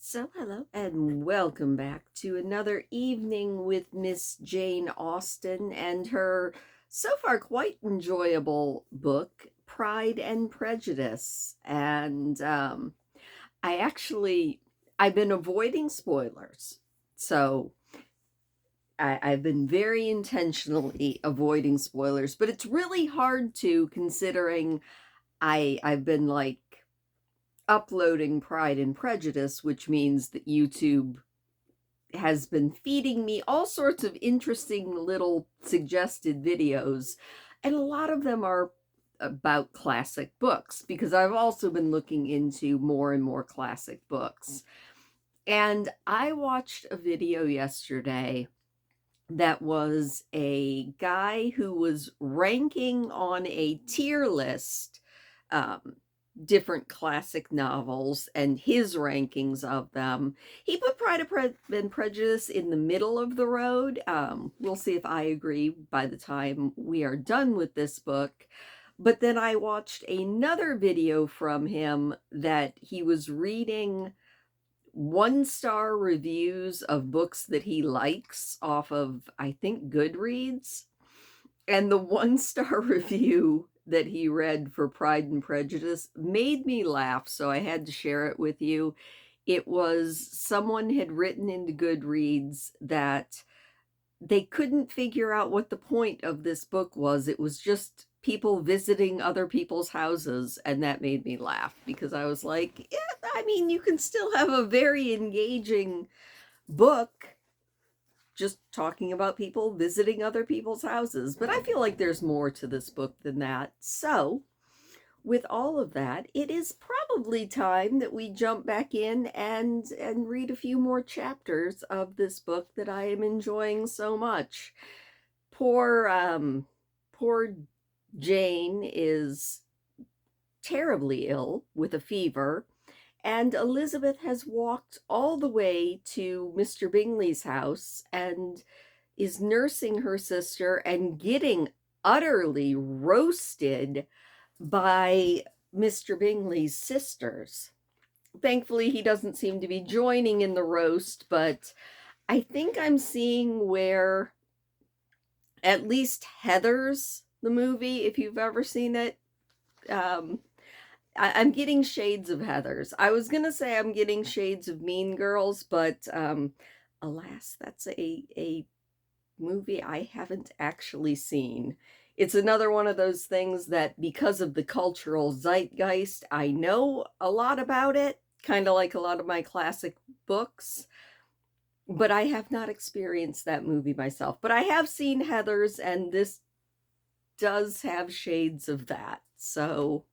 So, hello and welcome back to another evening with Miss Jane Austen and her so far quite enjoyable book, Pride and Prejudice. I actually, I've been avoiding spoilers. So, I've been very intentionally avoiding spoilers, but it's really hard to considering I've been like uploading Pride and Prejudice, which means that YouTube has been feeding me all sorts of interesting little suggested videos. And a lot of them are about classic books because I've also been looking into more and more classic books. And I watched a video yesterday that was a guy who was ranking on a tier list um, different classic novels and his rankings of them. He put and Prejudice in the middle of the road. We'll see if I agree by the time we are done with this book. But then I watched another video from him that he was reading one-star reviews of books that he likes off of, I think, Goodreads. And the one-star review that he read for Pride and Prejudice made me laugh, so I had to share it with you. It was someone had written into Goodreads that they couldn't figure out what the point of this book was. It was just people visiting other people's houses, and that made me laugh because I was like, yeah, I mean, you can still have a very engaging book just talking about people visiting other people's houses. But I feel like there's more to this book than that. So, with all of that, it is probably time that we jump back in and read a few more chapters of this book that I am enjoying so much. Poor Jane is terribly ill with a fever, and Elizabeth has walked all the way to Mr. Bingley's house and is nursing her sister and getting utterly roasted by Mr. Bingley's sisters. Thankfully, he doesn't seem to be joining in the roast, but I think I'm seeing where at least Heathers, the movie, if you've ever seen it, um, I'm getting shades of Heathers. I was gonna say I'm getting shades of Mean Girls, but alas, that's a movie I haven't actually seen. It's another one of those things that because of the cultural zeitgeist, I know a lot about it, kind of like a lot of my classic books, but I have not experienced that movie myself. But I have seen Heathers, and this does have shades of that. So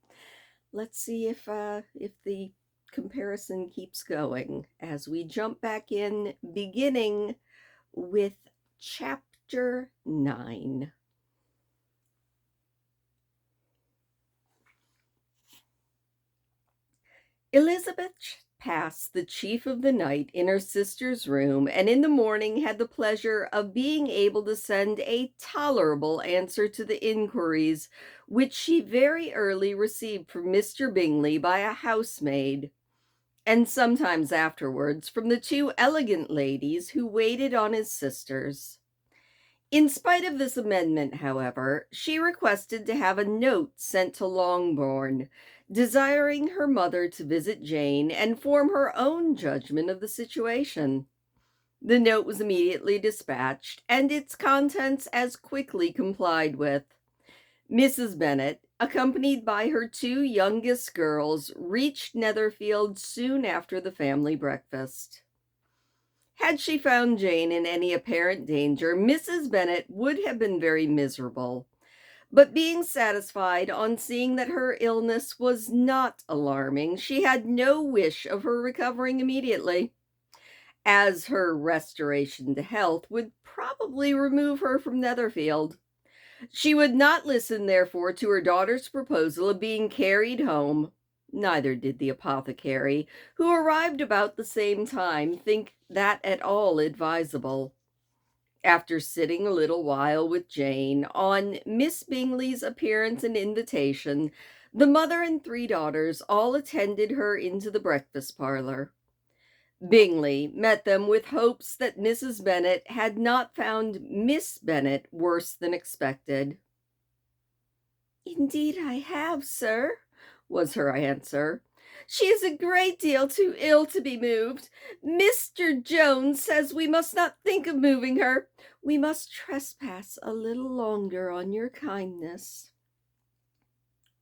let's see if the comparison keeps going as we jump back in, beginning with chapter 9. Elizabeth passed the chief of the night in her sister's room, and in the morning had the pleasure of being able to send a tolerable answer to the inquiries which she very early received from Mr. Bingley by a housemaid, and sometimes afterwards from the two elegant ladies who waited on his sisters. In spite of this amendment, however, she requested to have a note sent to Longbourn, desiring her mother to visit Jane and form her own judgment of the situation. The note was immediately dispatched, and its contents as quickly complied with. Mrs. Bennet, accompanied by her two youngest girls, reached Netherfield soon after the family breakfast. Had she found Jane in any apparent danger, Mrs. Bennet would have been very miserable. But being satisfied on seeing that her illness was not alarming, she had no wish of her recovering immediately, as her restoration to health would probably remove her from Netherfield. She would not listen, therefore, to her daughter's proposal of being carried home. Neither did the apothecary, who arrived about the same time, think that at all advisable. After sitting a little while with Jane, on Miss Bingley's appearance and invitation, the mother and three daughters all attended her into the breakfast parlor. Bingley met them with hopes that Mrs. Bennet had not found Miss Bennet worse than expected. "Indeed I have, sir," was her answer. "She is a great deal too ill to be moved. Mr. Jones says we must not think of moving her. We must trespass a little longer on your kindness."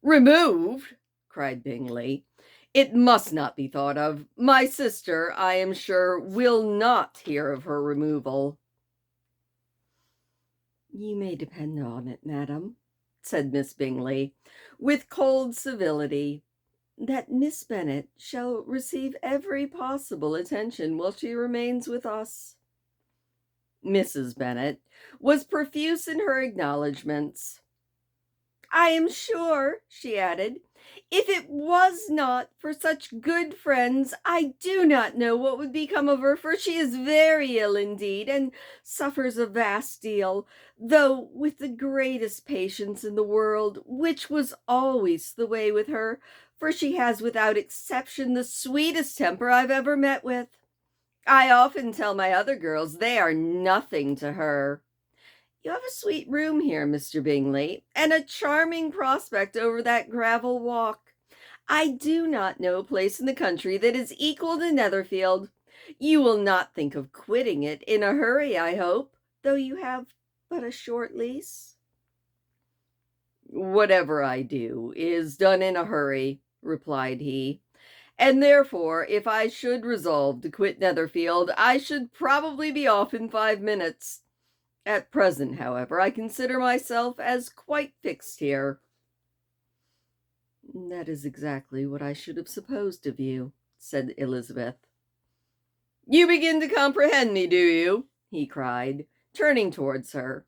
"Removed!" cried Bingley. "It must not be thought of. My sister, I am sure, will not hear of her removal." "You may depend on it, madam," said Miss Bingley, with cold civility, "that Miss Bennet shall receive every possible attention while she remains with us." Mrs. Bennet was profuse in her acknowledgments. "I am sure," she added, "if it was not for such good friends, I do not know what would become of her, for she is very ill indeed, and suffers a vast deal, though with the greatest patience in the world, which was always the way with her, for she has without exception the sweetest temper I've ever met with. I often tell my other girls they are nothing to her. You have a sweet room here, Mr. Bingley, and a charming prospect over that gravel walk. I do not know a place in the country that is equal to Netherfield. You will not think of quitting it in a hurry, I hope, though you have but a short lease." "Whatever I do is done in a hurry," replied he, "and therefore if I should resolve to quit Netherfield, I should probably be off in 5 minutes. At present, however, I consider myself as quite fixed here." "That is exactly what I should have supposed of you," said Elizabeth. "You begin to comprehend me, do you?" he cried, turning towards her.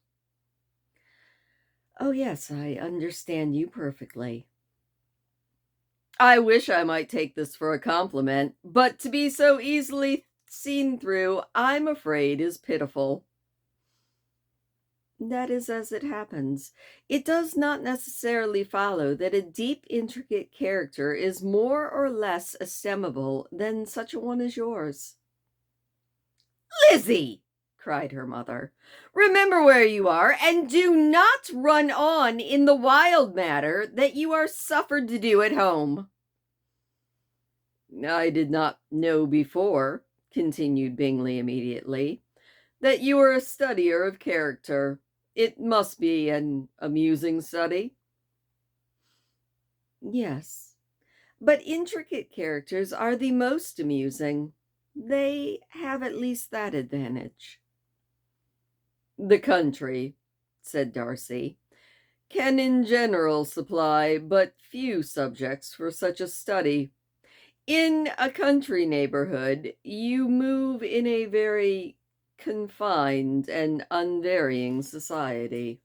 "Oh, yes, I understand you perfectly." "I wish I might take this for a compliment, but to be so easily seen through, I'm afraid is pitiful." "That is as it happens. It does not necessarily follow that a deep, intricate character is more or less estimable than such a one as yours." "Lizzie!" cried her mother, "remember where you are, and do not run on in the wild manner that you are suffered to do at home." "I did not know before," continued Bingley immediately, "that you were a studier of character. It must be an amusing study." "Yes, but intricate characters are the most amusing. They have at least that advantage." "The country," said Darcy, "can in general supply but few subjects for such a study. In a country neighborhood, you move in a very confined and unvarying society."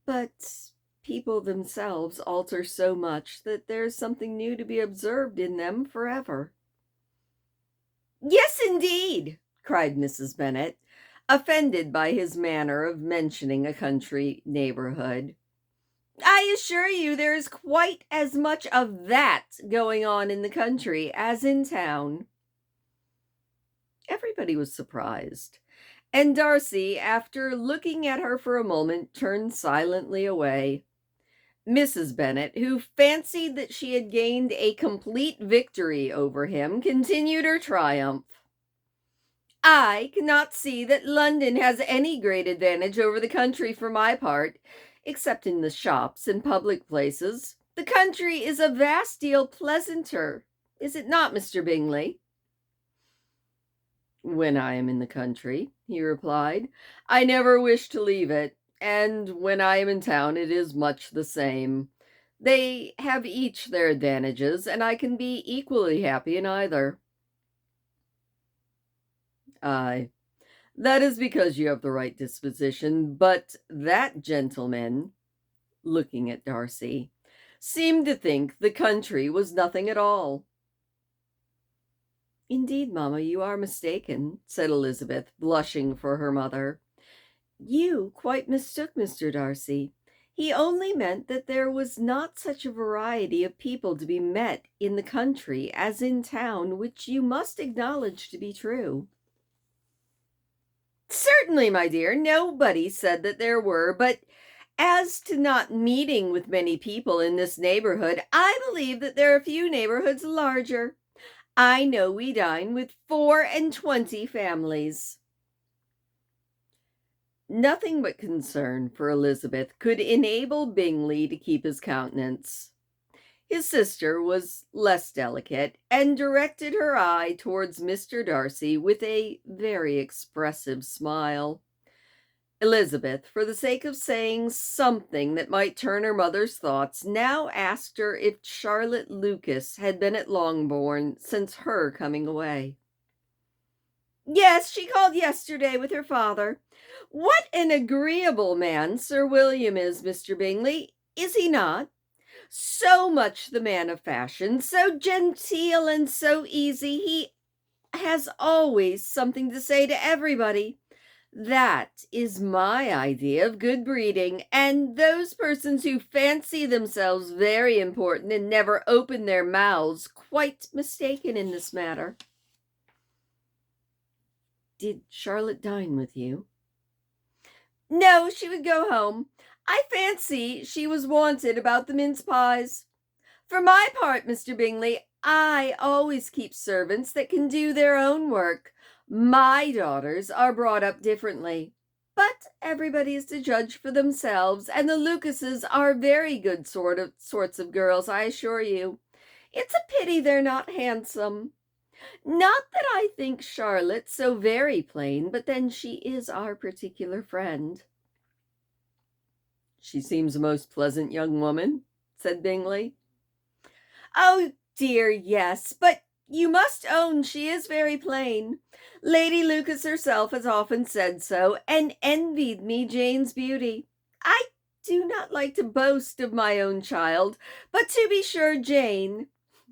"But people themselves alter so much that there's something new to be observed in them forever." "Yes, indeed," cried Mrs. Bennet, offended by his manner of mentioning a country neighborhood. "I assure you there is quite as much of that going on in the country as in town." Everybody was surprised, and Darcy, after looking at her for a moment, turned silently away. Mrs. Bennet, who fancied that she had gained a complete victory over him, continued her triumph. "I cannot see that London has any great advantage over the country for my part, except in the shops and public places. The country is a vast deal pleasanter, is it not, Mr. Bingley?" "When I am in the country," he replied, "I never wish to leave it, and when I am in town it is much the same. They have each their advantages, and I can be equally happy in either." "Ay, that is because you have the right disposition, but that gentleman," looking at Darcy, "seemed to think the country was nothing at all." "Indeed, mamma, you are mistaken," said Elizabeth, blushing for her mother. "You quite mistook Mr. Darcy. He only meant that there was not such a variety of people to be met in the country as in town, which you must acknowledge to be true. Certainly, my dear, nobody said that there were, but as to not meeting with many people in this neighborhood, I believe that there are few neighborhoods larger. I know we dine with 24 families. Nothing but concern for Elizabeth could enable Bingley to keep his countenance. His sister was less delicate, and directed her eye towards Mr. Darcy with a very expressive smile. Elizabeth, for the sake of saying something that might turn her mother's thoughts, now asked her if Charlotte Lucas had been at Longbourn since her coming away. Yes, she called yesterday with her father. What an agreeable man Sir William is, Mr. Bingley, is he not? So much the man of fashion, so genteel and so easy. He has always something to say to everybody. That is my idea of good breeding, and those persons who fancy themselves very important and never open their mouths quite mistaken in this matter. Did Charlotte dine with you? No, she would go home. I fancy she was wanted about the mince pies. For my part, Mr. Bingley, I always keep servants that can do their own work. My daughters are brought up differently, but everybody is to judge for themselves, and the Lucases are very good sorts of girls, I assure you. It's a pity they're not handsome. Not that I think Charlotte so very plain, but then she is our particular friend. She seems a most pleasant young woman, said Bingley. Oh, dear, yes, but you must own she is very plain. Lady Lucas herself has often said so, and envied me Jane's beauty. I do not like to boast of my own child, but to be sure, Jane,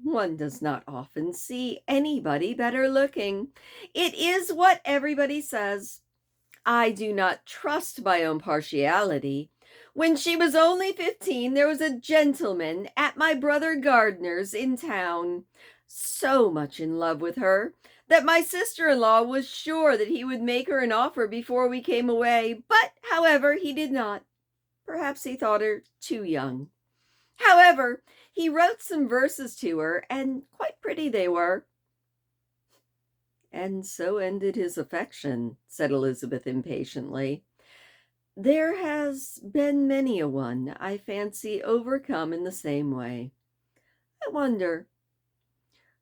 one does not often see anybody better looking. It is what everybody says. I do not trust my own partiality. When she was only 15, there was a gentleman at my brother Gardiner's in town, so much in love with her that my sister-in-law was sure that he would make her an offer before we came away, but, however, he did not. Perhaps he thought her too young. However, he wrote some verses to her, and quite pretty they were. And so ended his affection, said Elizabeth impatiently. There has been many a one, I fancy, overcome in the same way. I wonder,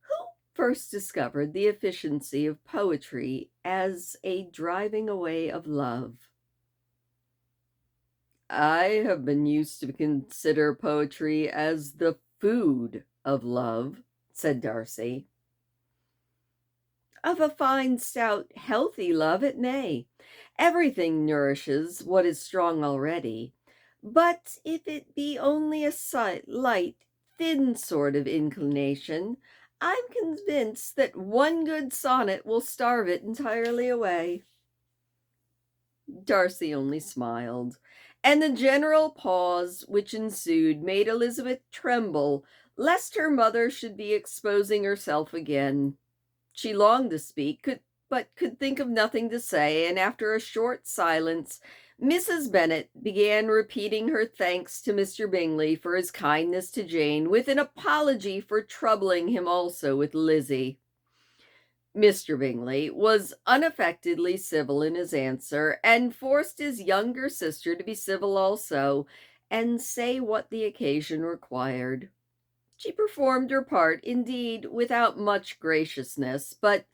who first discovered the efficiency of poetry as a driving away of love? I have been used to consider poetry as the food of love, said Darcy. Of a fine, stout, healthy love it may. Everything nourishes what is strong already. But if it be only a light, thin sort of inclination, I'm convinced that one good sonnet will starve it entirely away. Darcy only smiled, and the general pause which ensued made Elizabeth tremble lest her mother should be exposing herself again. She longed to speak, but could think of nothing to say, and after a short silence, Mrs. Bennet began repeating her thanks to Mr. Bingley for his kindness to Jane, with an apology for troubling him also with Lizzie. Mr. Bingley was unaffectedly civil in his answer, and forced his younger sister to be civil also, and say what the occasion required. She performed her part, indeed, without much graciousness, but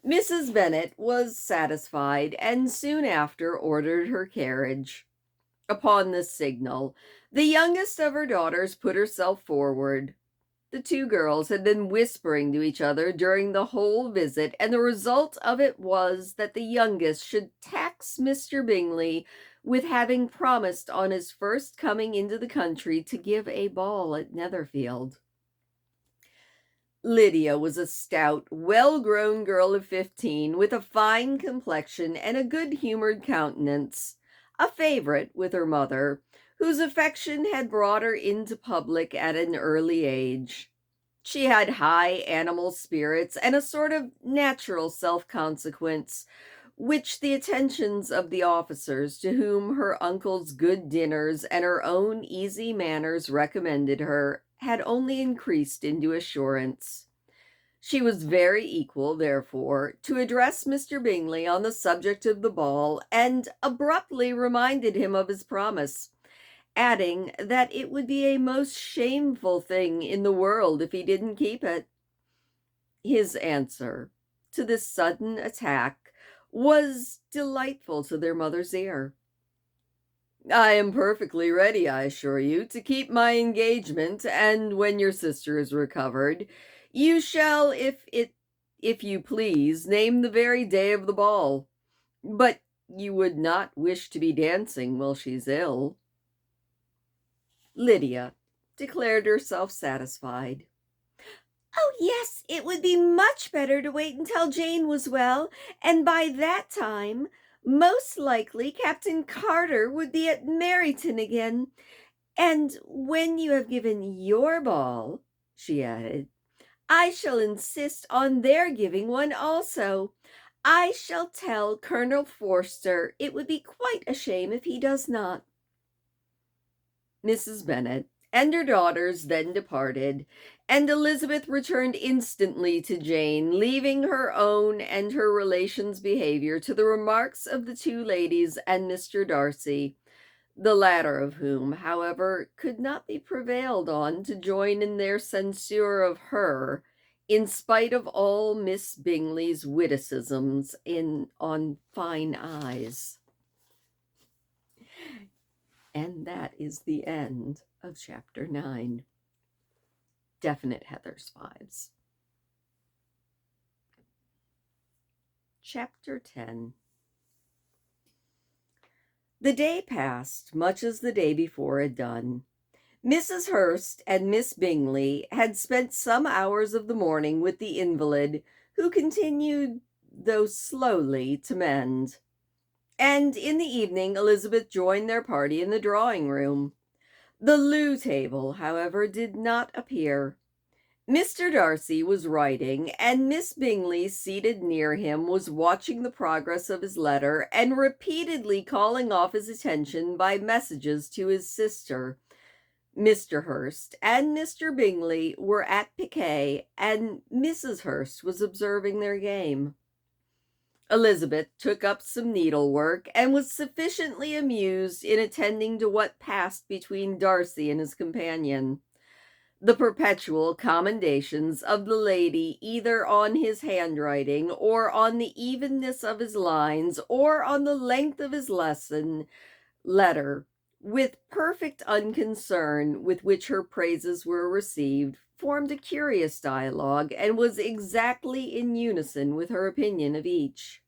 Mrs. Bennet was satisfied, and soon after ordered her carriage. Upon this signal, the youngest of her daughters put herself forward. The two girls had been whispering to each other during the whole visit, and the result of it was that the youngest should tax Mr. Bingley with having promised on his first coming into the country to give a ball at Netherfield. Lydia was a stout, well-grown girl of 15, with a fine complexion and a good-humored countenance, a favorite with her mother, whose affection had brought her into public at an early age. She had high animal spirits and a sort of natural self-consequence, which the attentions of the officers to whom her uncle's good dinners and her own easy manners recommended her had only increased into assurance. She was very equal, therefore, to address Mr. Bingley on the subject of the ball, and abruptly reminded him of his promise, adding that it would be a most shameful thing in the world if he didn't keep it. His answer to this sudden attack was delightful to their mother's ear. "I am perfectly ready, I assure you, to keep my engagement, and when your sister is recovered, you shall, if you please, name the very day of the ball. But you would not wish to be dancing while she's ill." Lydia declared herself satisfied. "Oh, yes, it would be much better to wait until Jane was well, and by that time, most likely Captain Carter would be at Meryton again. And when you have given your ball," she added, "I shall insist on their giving one also. I shall tell Colonel Forster it would be quite a shame if he does not." Mrs. Bennet and her daughters then departed, and Elizabeth returned instantly to Jane, leaving her own and her relations' behavior to the remarks of the two ladies and Mr. Darcy, the latter of whom, however, could not be prevailed on to join in their censure of her, in spite of all Miss Bingley's witticisms on fine eyes. And that is the end of chapter 9. Definite Heather's vibes. Chapter 10. The day passed much as the day before had done. Mrs. Hurst and Miss Bingley had spent some hours of the morning with the invalid, who continued, though slowly, to mend. And in the evening Elizabeth joined their party in the drawing-room. The loo table, however, did not appear. Mr. Darcy was writing, and Miss Bingley, seated near him, was watching the progress of his letter and repeatedly calling off his attention by messages to his sister. Mr. Hurst and Mr. Bingley were at piquet, and Mrs. Hurst was observing their game. Elizabeth took up some needlework and was sufficiently amused in attending to what passed between Darcy and his companion. The perpetual commendations of the lady either on his handwriting, or on the evenness of his lines, or on the length of his letter, with perfect unconcern with which her praises were received, formed a curious dialogue, and was exactly in unison with her opinion of each.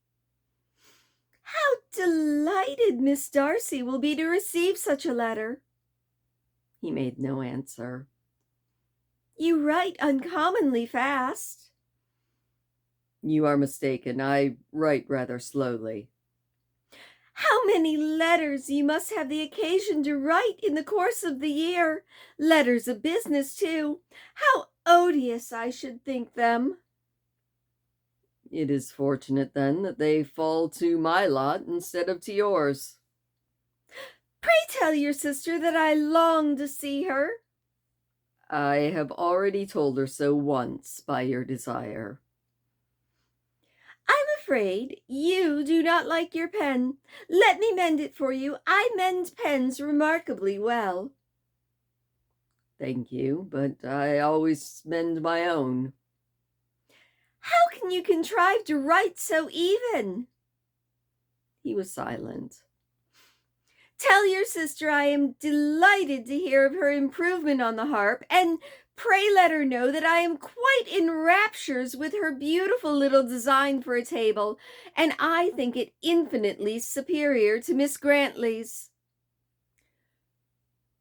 "How delighted Miss Darcy will be to receive such a letter!" He made no answer. "You write uncommonly fast." "You are mistaken. I write rather slowly." "How many letters you must have the occasion to write in the course of the year! Letters of business, too! How odious I should think them!" "It is fortunate, then, that they fall to my lot instead of to yours." "Pray tell your sister that I long to see her." "I have already told her so once by your desire." "I'm afraid you do not like your pen. Let me mend it for you. I mend pens remarkably well." "Thank you, but I always mend my own." "How can you contrive to write so even?" He was silent. "Tell your sister I am delighted to hear of her improvement on the harp, and pray let her know that I am quite in raptures with her beautiful little design for a table, and I think it infinitely superior to Miss Grantley's."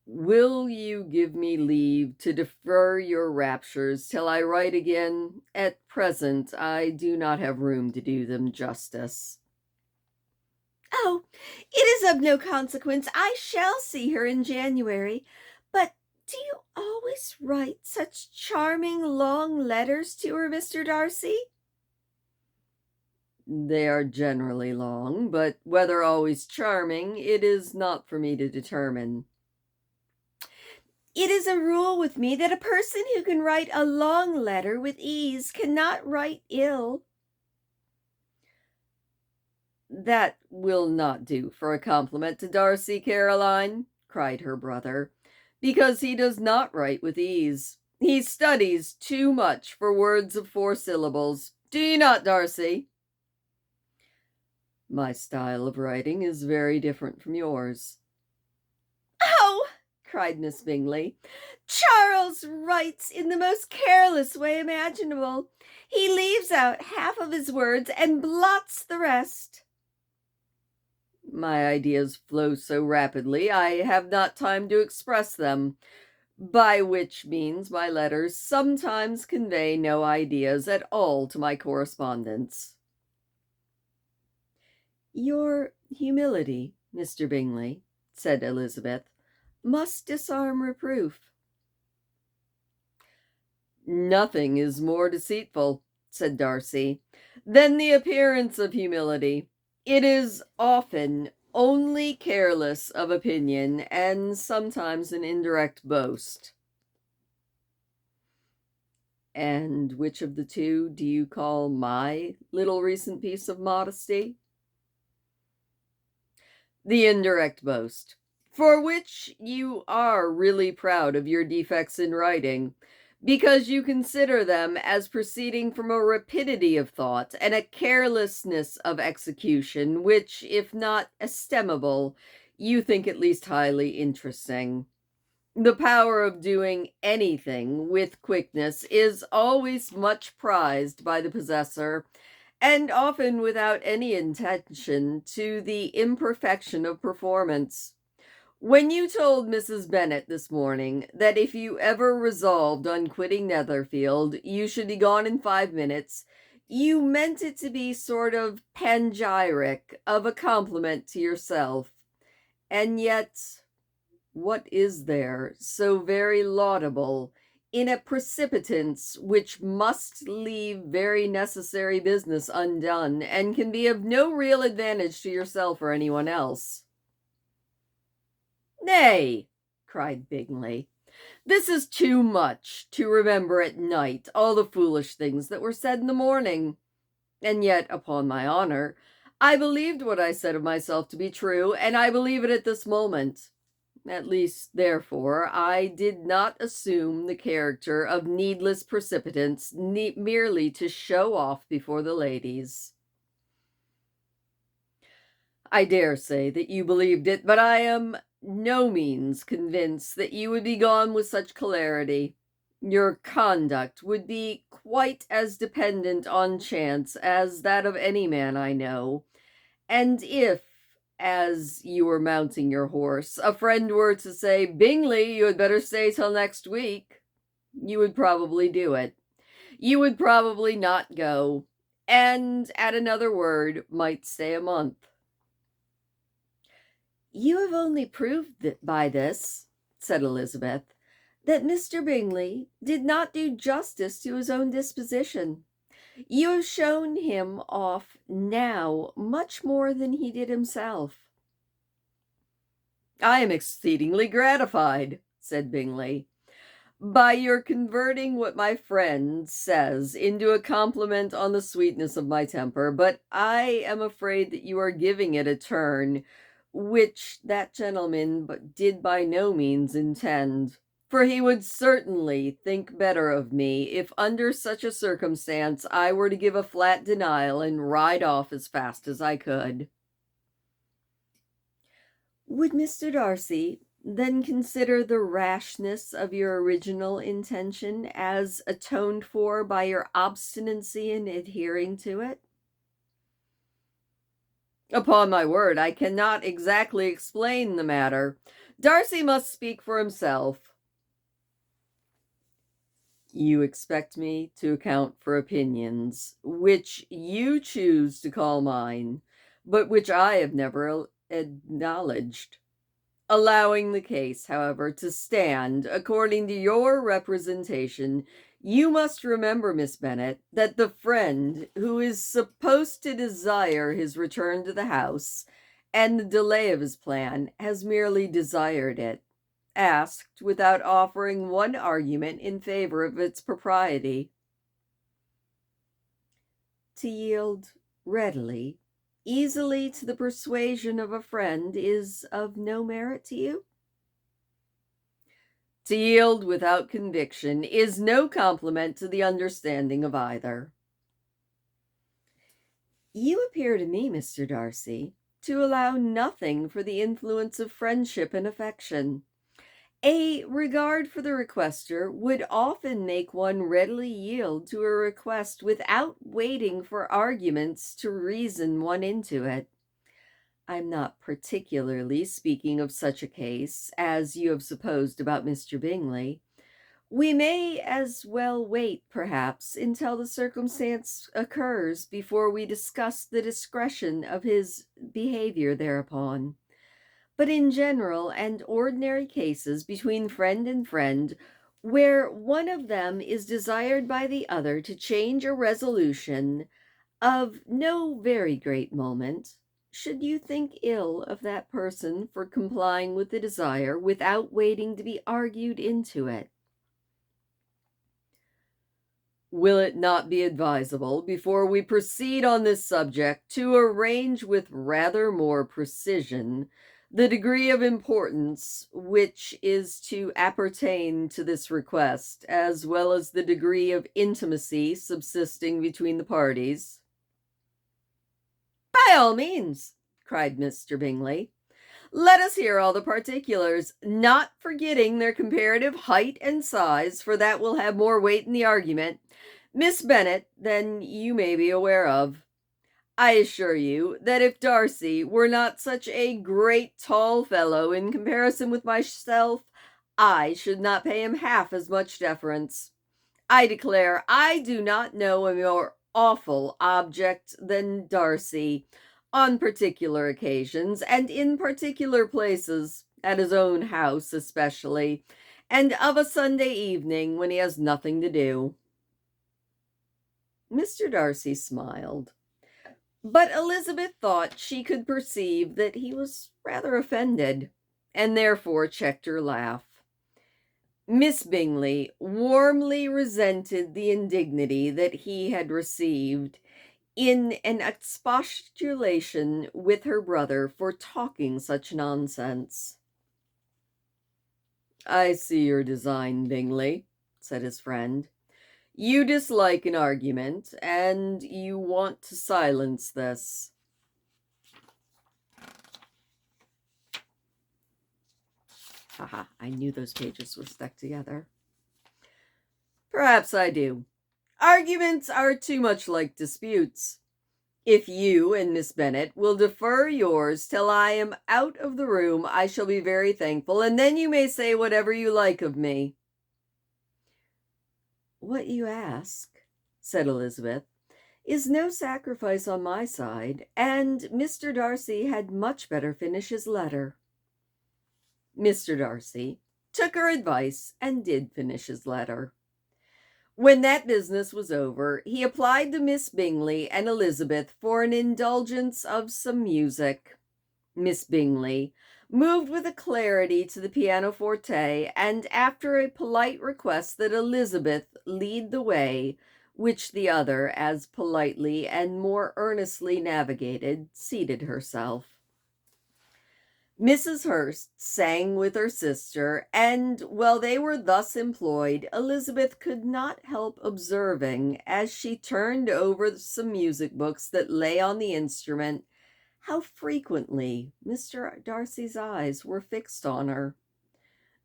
"Will you give me leave to defer your raptures till I write again? At present I do not have room to do them justice." Oh, it is of no consequence. I shall see her in January. But do you always write such charming long letters to her, Mr. Darcy? They are generally long, but whether always charming, it is not for me to determine. It is a rule with me that a person who can write a long letter with ease cannot write ill. That will not do for a compliment to Darcy, Caroline, cried her brother, because he does not write with ease. He studies too much for words of 4 syllables. Do you not, Darcy? My style of writing is very different from yours. Oh, cried Miss Bingley, Charles writes in the most careless way imaginable. He leaves out half of his words and blots the rest. My ideas flow so rapidly, I have not time to express them, by which means my letters sometimes convey no ideas at all to my correspondents. Your humility, Mr. Bingley, said Elizabeth, must disarm reproof. Nothing is more deceitful, said Darcy, than the appearance of humility. It is often only careless of opinion, and sometimes an indirect boast. And which of the two do you call my little recent piece of modesty? The indirect boast, for which you are really proud of your defects in writing, because you consider them as proceeding from a rapidity of thought and a carelessness of execution, which, if not estimable, you think at least highly interesting. The power of doing anything with quickness is always much prized by the possessor, and often without any intention to the imperfection of performance. When you told Mrs. Bennet this morning that if you ever resolved on quitting Netherfield, you should be gone in 5 minutes, you meant it to be sort of panegyric of a compliment to yourself. And yet, what is there so very laudable in a precipitance which must leave very necessary business undone, and can be of no real advantage to yourself or anyone else? Nay, cried Bingley, this is too much to remember at night all the foolish things that were said in the morning. And yet, upon my honor, I believed what I said of myself to be true, and I believe it at this moment. At least, therefore, I did not assume the character of needless precipitance merely to show off before the ladies. I dare say that you believed it, but I am no means convinced that you would be gone with such celerity. Your conduct would be quite as dependent on chance as that of any man I know, and if, as you were mounting your horse, a friend were to say, Bingley, you had better stay till next week, you would probably do it. You would probably not go, and at another word might stay a month. You have only proved that by this, said Elizabeth, that Mr. Bingley did not do justice to his own disposition. You have shown him off now much more than he did himself. I am exceedingly gratified, said Bingley, by your converting what my friend says into a compliment on the sweetness of my temper, but I am afraid that you are giving it a turn which that gentleman did by no means intend, for he would certainly think better of me if under such a circumstance I were to give a flat denial and ride off as fast as I could. Would Mr. Darcy then consider the rashness of your original intention as atoned for by your obstinacy in adhering to it? Upon my word, I cannot exactly explain the matter. Darcy must speak for himself. You expect me to account for opinions which you choose to call mine, but which I have never acknowledged. Allowing the case, however, to stand according to your representation, you must remember, Miss Bennet, that the friend who is supposed to desire his return to the house and the delay of his plan has merely desired it, asked without offering one argument in favor of its propriety. To yield readily, easily to the persuasion of a friend is of no merit to you? To yield without conviction is no compliment to the understanding of either. You appear to me, Mr. Darcy, to allow nothing for the influence of friendship and affection. A regard for the requester would often make one readily yield to a request without waiting for arguments to reason one into it. I'm not particularly speaking of such a case as you have supposed about Mr. Bingley. We may as well wait, perhaps, until the circumstance occurs before we discuss the discretion of his behavior thereupon. But in general and ordinary cases between friend and friend, where one of them is desired by the other to change a resolution of no very great moment, should you think ill of that person for complying with the desire without waiting to be argued into it? Will it not be advisable, before we proceed on this subject, to arrange with rather more precision the degree of importance which is to appertain to this request, as well as the degree of intimacy subsisting between the parties? By all means, cried Mr. Bingley. Let us hear all the particulars, not forgetting their comparative height and size, for that will have more weight in the argument, Miss Bennet, than you may be aware of. I assure you that if Darcy were not such a great tall fellow in comparison with myself, I should not pay him half as much deference. I declare I do not know a more awful object than Darcy, on particular occasions, and in particular places, at his own house especially, and of a Sunday evening when he has nothing to do. Mr. Darcy smiled, but Elizabeth thought she could perceive that he was rather offended, and therefore checked her laugh. Miss Bingley warmly resented the indignity that he had received in an expostulation with her brother for talking such nonsense. I see your design, Bingley, said his friend. You dislike an argument, and you want to silence this. Haha, I knew those pages were stuck together. Perhaps I do. Arguments are too much like disputes. If you and Miss Bennet will defer yours till I am out of the room, I shall be very thankful, and then you may say whatever you like of me. What you ask, said Elizabeth, is no sacrifice on my side, and Mr. Darcy had much better finish his letter. Mr. Darcy took her advice and did finish his letter. When that business was over, he applied to Miss Bingley and Elizabeth for an indulgence of some music. Miss Bingley moved with alacrity to the pianoforte, and after a polite request that Elizabeth lead the way, which the other as politely and more earnestly navigated, seated herself. Mrs. Hurst sang with her sister, and while they were thus employed, Elizabeth could not help observing, as she turned over some music books that lay on the instrument, how frequently Mr. Darcy's eyes were fixed on her.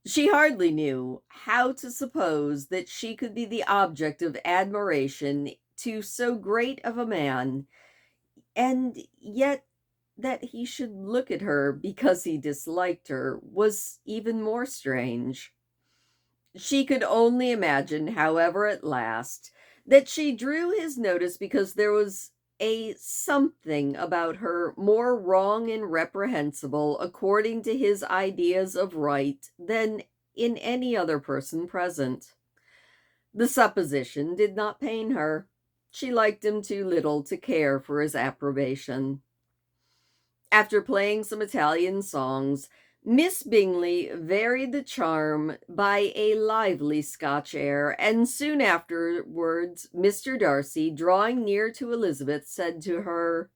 She hardly knew how to suppose that she could be the object of admiration to so great of a man, and yet that he should look at her because he disliked her was even more strange. She could only imagine, however, at last, that she drew his notice because there was a something about her more wrong and reprehensible according to his ideas of right than in any other person present. The supposition did not pain her. She liked him too little to care for his approbation. After playing some Italian songs, Miss Bingley varied the charm by a lively Scotch air, and soon afterwards Mr. Darcy, drawing near to Elizabeth, said to her,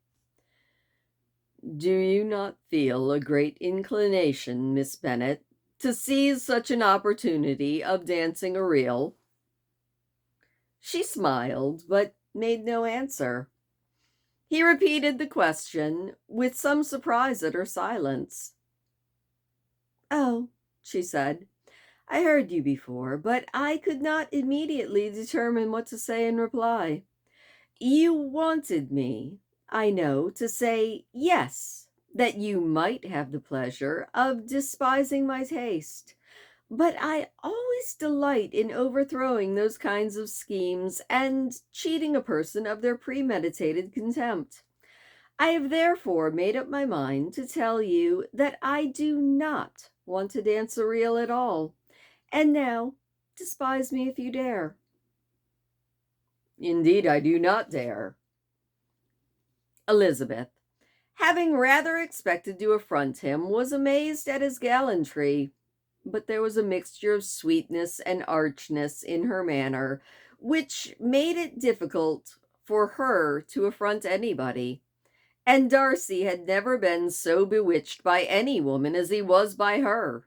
"Do you not feel a great inclination, Miss Bennet, to seize such an opportunity of dancing a reel?" She smiled, but made no answer. He repeated the question, with some surprise at her silence. "Oh," she said, "I heard you before, but I could not immediately determine what to say in reply. You wanted me, I know, to say yes, that you might have the pleasure of despising my taste. But I always delight in overthrowing those kinds of schemes and cheating a person of their premeditated contempt. I have therefore made up my mind to tell you that I do not want to dance a reel at all. And now, despise me if you dare." "Indeed, I do not dare." Elizabeth, having rather expected to affront him, was amazed at his gallantry, but there was a mixture of sweetness and archness in her manner, which made it difficult for her to affront anybody. And Darcy had never been so bewitched by any woman as he was by her.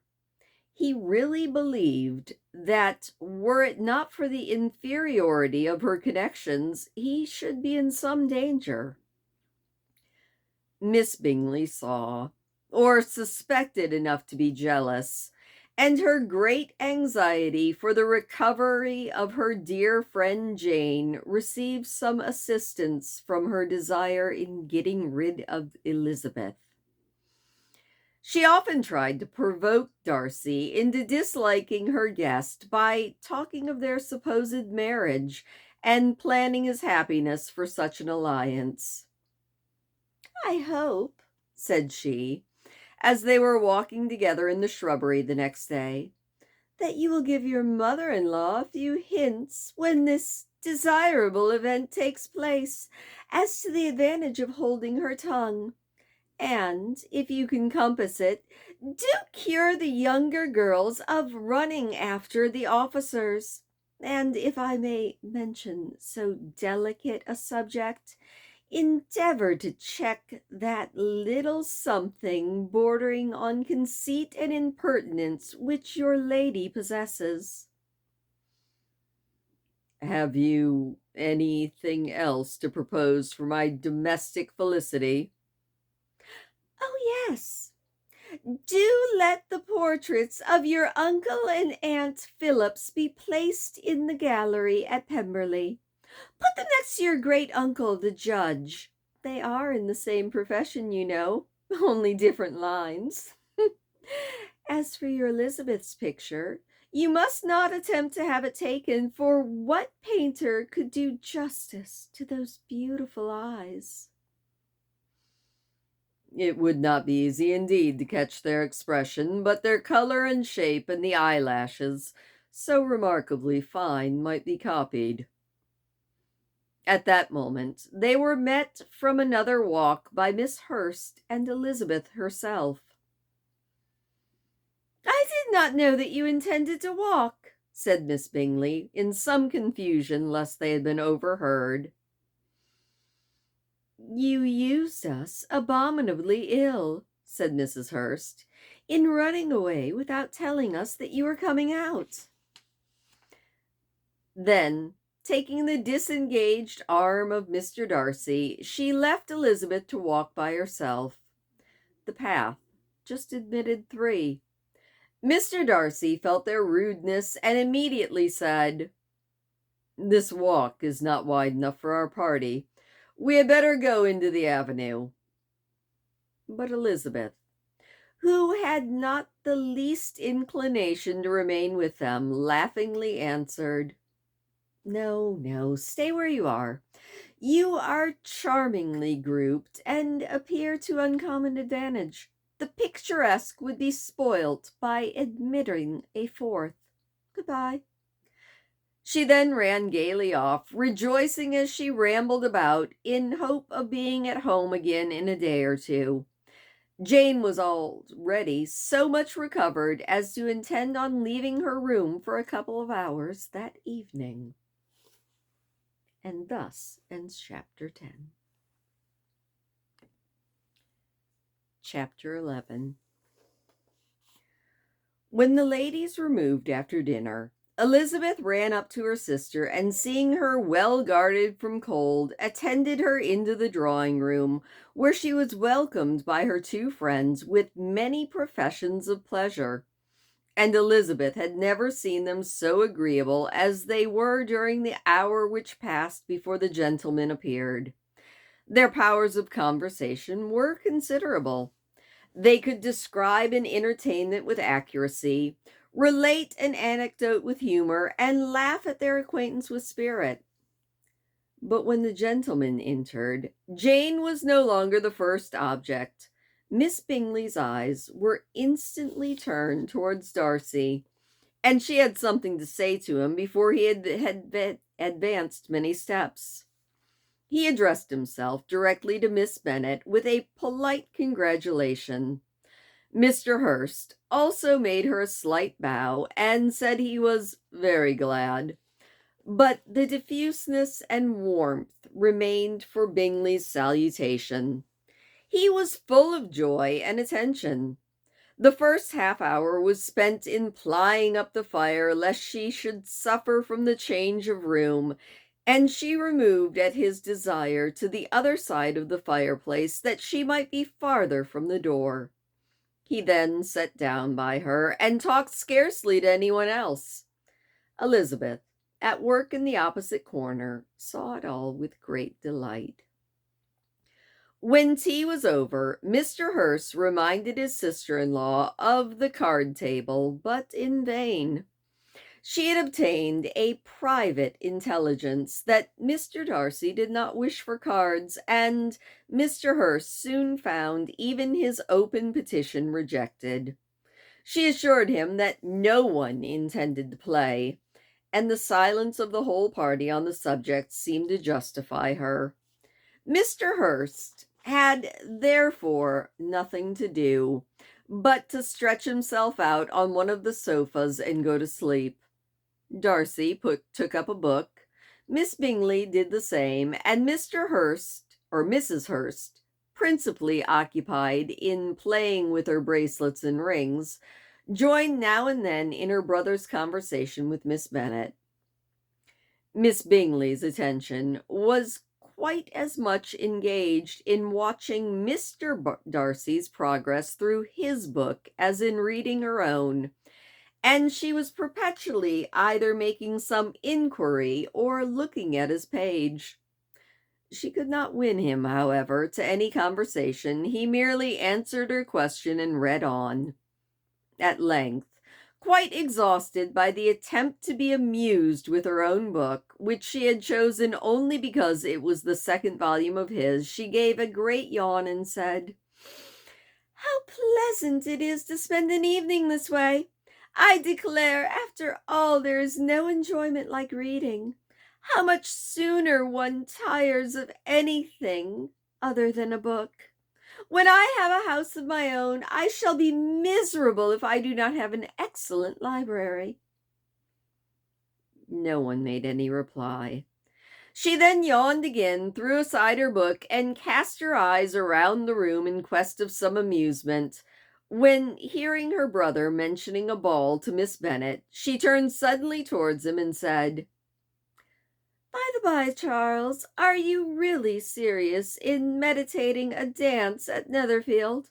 He really believed that, were it not for the inferiority of her connections, he should be in some danger. Miss Bingley saw, or suspected enough to be jealous, and her great anxiety for the recovery of her dear friend Jane received some assistance from her desire in getting rid of Elizabeth. She often tried to provoke Darcy into disliking her guest by talking of their supposed marriage and planning his happiness for such an alliance. "I hope," said she, as they were walking together in the shrubbery the next day, "that you will give your mother-in-law a few hints when this desirable event takes place as to the advantage of holding her tongue. And, if you can compass it, do cure the younger girls of running after the officers. And, if I may mention so delicate a subject, endeavor to check that little something bordering on conceit and impertinence which your lady possesses." "Have you anything else to propose for my domestic felicity?" "Oh, yes. Do let the portraits of your uncle and aunt Phillips be placed in the gallery at Pemberley. Put them next to your great uncle, the judge. They are in the same profession, you know, only different lines. As for your Elizabeth's picture, you must not attempt to have it taken, for what painter could do justice to those beautiful eyes?" "It would not be easy indeed to catch their expression, but their color and shape and the eyelashes, so remarkably fine, might be copied." At that moment they were met from another walk by Miss Hurst and Elizabeth herself. "I did not know that you intended to walk," said Miss Bingley, in some confusion lest they had been overheard. "You used us abominably ill," said Mrs. Hurst, "in running away without telling us that you were coming out." Then, taking the disengaged arm of Mr. Darcy, she left Elizabeth to walk by herself. The path just admitted three. Mr. Darcy felt their rudeness and immediately said, "This walk is not wide enough for our party. We had better go into the avenue." But Elizabeth, who had not the least inclination to remain with them, laughingly answered, No, no, stay where you are. You are charmingly grouped and appear to uncommon advantage. The picturesque would be spoilt by admitting a fourth. Goodbye." She then ran gaily off, rejoicing as she rambled about in hope of being at home again in a day or two. Jane was already so much recovered as to intend on leaving her room for a couple of hours that evening. And thus ends chapter 10. Chapter 11. When the ladies removed after dinner, Elizabeth ran up to her sister and, seeing her well guarded from cold, attended her into the drawing room, where she was welcomed by her two friends with many professions of pleasure. And Elizabeth had never seen them so agreeable as they were during the hour which passed before the gentlemen appeared. Their powers of conversation were considerable. They could describe an entertainment with accuracy, relate an anecdote with humor, and laugh at their acquaintance with spirit. But when the gentlemen entered, Jane was no longer the first object. Miss Bingley's eyes were instantly turned towards Darcy, and she had something to say to him before he had advanced many steps. He addressed himself directly to Miss Bennet with a polite congratulation. Mr. Hurst also made her a slight bow and said he was very glad, but the diffuseness and warmth remained for Bingley's salutation. He was full of joy and attention. The first half hour was spent in plying up the fire lest she should suffer from the change of room, and she removed at his desire to the other side of the fireplace that she might be farther from the door. He then sat down by her and talked scarcely to anyone else. Elizabeth, at work in the opposite corner, saw it all with great delight. When tea was over, Mr. Hurst reminded his sister-in-law of the card table, but in vain. She had obtained a private intelligence that Mr. Darcy did not wish for cards, and Mr. Hurst soon found even his open petition rejected. She assured him that no one intended to play, and the silence of the whole party on the subject seemed to justify her. Mr. Hurst had therefore nothing to do but to stretch himself out on one of the sofas and go to sleep. Darcy took up a book, Miss Bingley did the same, and Mr. Hurst, or Mrs. Hurst, principally occupied in playing with her bracelets and rings, joined now and then in her brother's conversation with Miss Bennet. Miss Bingley's attention was quite as much engaged in watching Mr. Darcy's progress through his book as in reading her own, and she was perpetually either making some inquiry or looking at his page. She could not win him, however, to any conversation. He merely answered her question and read on. At length, quite exhausted by the attempt to be amused with her own book, which she had chosen only because it was the second volume of his, she gave a great yawn and said, "How pleasant it is to spend an evening this way! I declare, after all, there is no enjoyment like reading. How much sooner one tires of anything other than a book! When I have a house of my own, I shall be miserable if I do not have an excellent library." No one made any reply. She then yawned again, threw aside her book, and cast her eyes around the room in quest of some amusement, when, hearing her brother mentioning a ball to Miss Bennet, she turned suddenly towards him and said, "By the by, Charles, are you really serious in meditating a dance at Netherfield?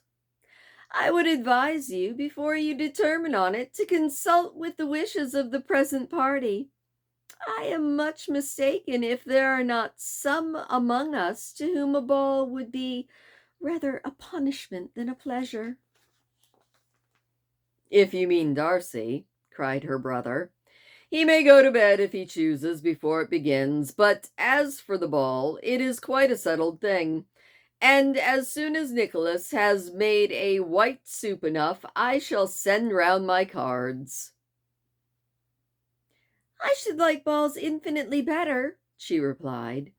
I would advise you, before you determine on it, to consult with the wishes of the present party. I am much mistaken if there are not some among us to whom a ball would be rather a punishment than a pleasure." "If you mean Darcy," cried her brother, He may go to bed if he chooses before it begins, but as for the ball, it is quite a settled thing. And as soon as Nicholas has made a white soup enough, I shall send round my cards." "I should like balls infinitely better," she replied,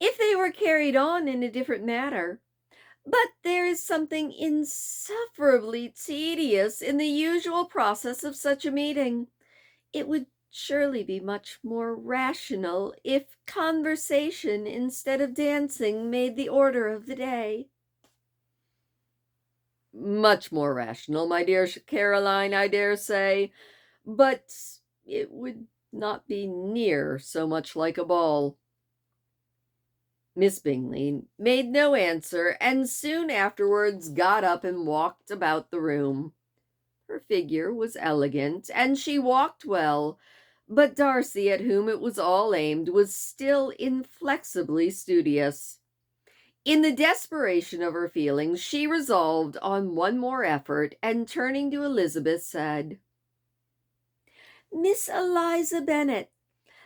"if they were carried on in a different manner. But there is something insufferably tedious in the usual process of such a meeting. It would surely be much more rational if conversation instead of dancing made the order of the day." Much more rational, my dear Caroline, I dare say, but it would not be near so much like a ball. Miss Bingley made no answer, and soon afterwards got up and walked about the room. Her figure was elegant, and she walked well, but Darcy, at whom it was all aimed, was still inflexibly studious. In the desperation of her feelings, she resolved on one more effort, and turning to Elizabeth, said, "Miss Eliza Bennet,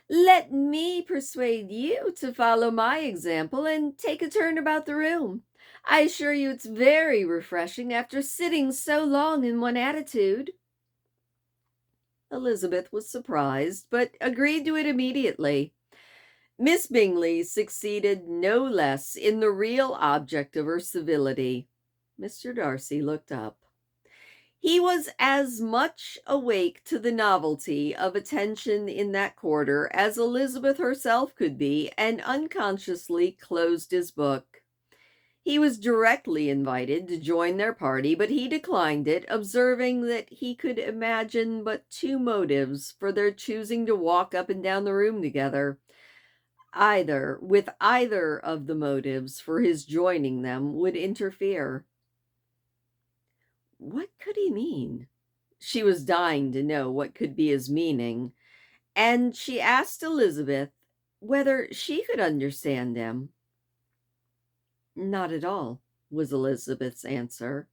let me persuade you to follow my example and take a turn about the room. I assure you it's very refreshing after sitting so long in one attitude." Elizabeth was surprised, but agreed to it immediately. Miss Bingley succeeded no less in the real object of her civility. Mr. Darcy looked up. He was as much awake to the novelty of attention in that quarter as Elizabeth herself could be, and unconsciously closed his book. He was directly invited to join their party, but he declined it, observing that he could imagine but two motives for their choosing to walk up and down the room together. Either of the motives for his joining them would interfere. What could he mean? She was dying to know what could be his meaning, and she asked Elizabeth whether she could understand him. "Not at all," was Elizabeth's answer.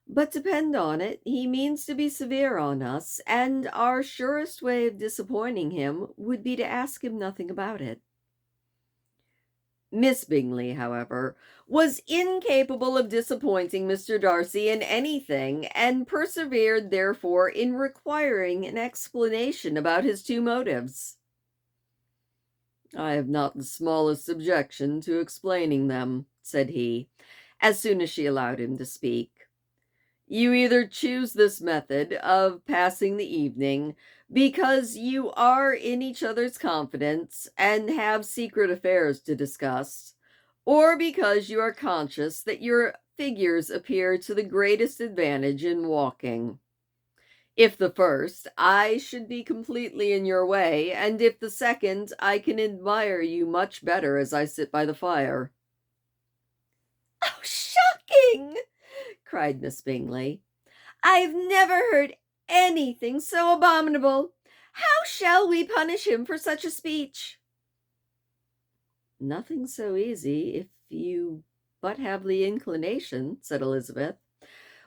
"But depend on it, he means to be severe on us, and our surest way of disappointing him would be to ask him nothing about it." Miss Bingley, however, was incapable of disappointing Mr. Darcy in anything, and persevered, therefore, in requiring an explanation about his two motives. "I have not the smallest objection to explaining them," said he, as soon as she allowed him to speak. "You either choose this method of passing the evening because you are in each other's confidence and have secret affairs to discuss, or because you are conscious that your figures appear to the greatest advantage in walking. If the first, I should be completely in your way, and if the second, I can admire you much better as I sit by the fire." "Oh, shocking!" cried Miss Bingley. "I've never heard anything so abominable. How shall we punish him for such a speech?" "Nothing so easy, if you but have the inclination," said Elizabeth.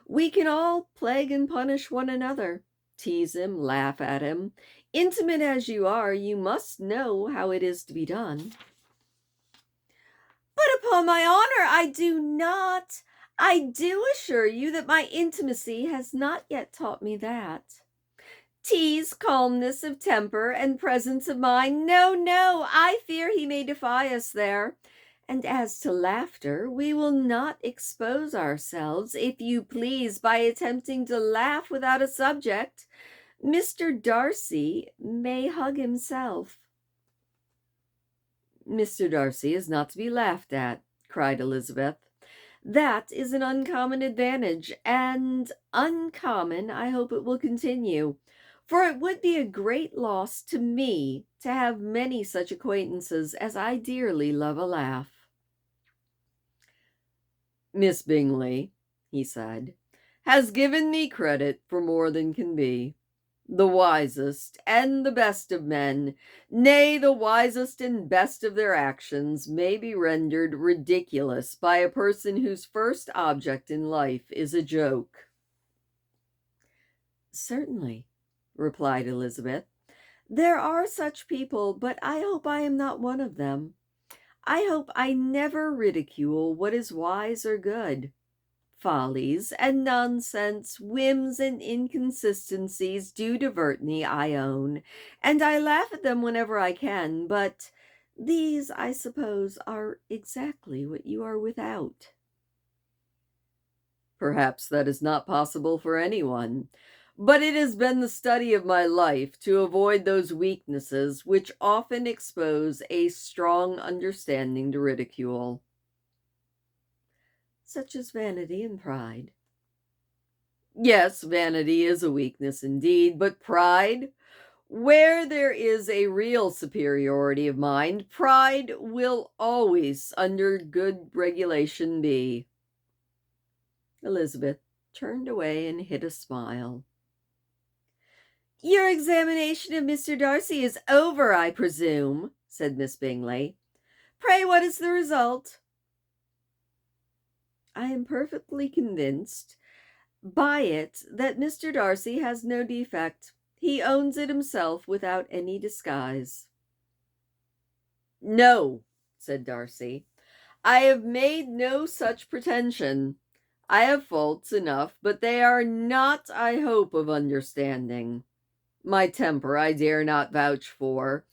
"We can all plague and punish one another, tease him, laugh at him. Intimate as you are, you must know how it is to be done." "But upon my honor, I do not. I do assure you that my intimacy has not yet taught me that. Tease, calmness of temper, and presence of mind. No, no, I fear he may defy us there. And as to laughter, we will not expose ourselves, if you please, by attempting to laugh without a subject. Mr. Darcy may hug himself." "Mr. Darcy is not to be laughed at," cried Elizabeth. "That is an uncommon advantage, and uncommon I hope it will continue, for it would be a great loss to me to have many such acquaintances, as I dearly love a laugh." "Miss Bingley," he said, "has given me credit for more than can be. The wisest and the best of men, nay, the wisest and best of their actions, may be rendered ridiculous by a person whose first object in life is a joke." "Certainly," replied Elizabeth, There are such people, but I hope I am not one of them. I hope I never ridicule what is wise or good. Follies and nonsense, whims and inconsistencies do divert me, I own, and I laugh at them whenever I can, but these, I suppose, are exactly what you are without. Perhaps that is not possible for anyone, but it has been the study of my life to avoid those weaknesses which often expose a strong understanding to ridicule. Such as vanity and pride. Yes, vanity is a weakness indeed, but pride, where there is a real superiority of mind, pride will always, under good regulation, be. Elizabeth turned away and hid a smile. Your examination of Mr. Darcy is over, I presume, said Miss Bingley. Pray, what is the result? I am perfectly convinced by it that Mr. Darcy has no defect. He owns it himself without any disguise. No, said Darcy, I have made no such pretension. I have faults enough, but they are not, I hope, of understanding. My temper I dare not vouch for.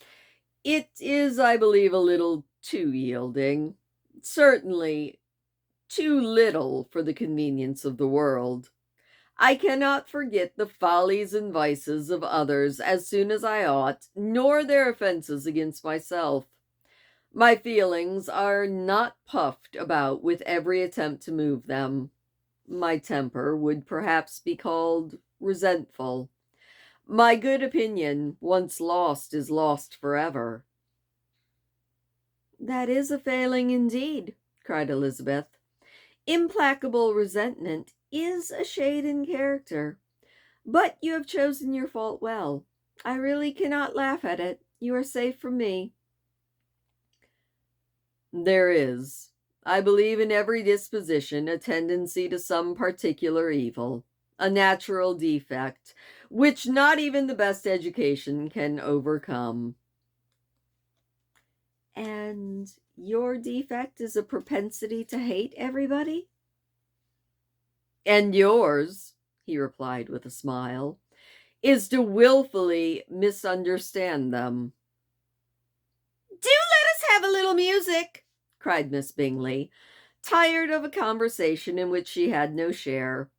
It is, I believe, a little too yielding. Certainly too little for the convenience of the world. I cannot forget the follies and vices of others as soon as I ought, nor their offenses against myself. My feelings are not puffed about with every attempt to move them. My temper would perhaps be called resentful. My good opinion, once lost, is lost forever. That is a failing indeed, cried Elizabeth. Implacable resentment is a shade in character. But you have chosen your fault well. I really cannot laugh at it. You are safe from me. There is, I believe, in every disposition a tendency to some particular evil, a natural defect, which not even the best education can overcome. And your defect is a propensity to hate everybody? And yours, he replied with a smile, is to willfully misunderstand them. Do let us have a little music, cried Miss Bingley, tired of a conversation in which she had no share.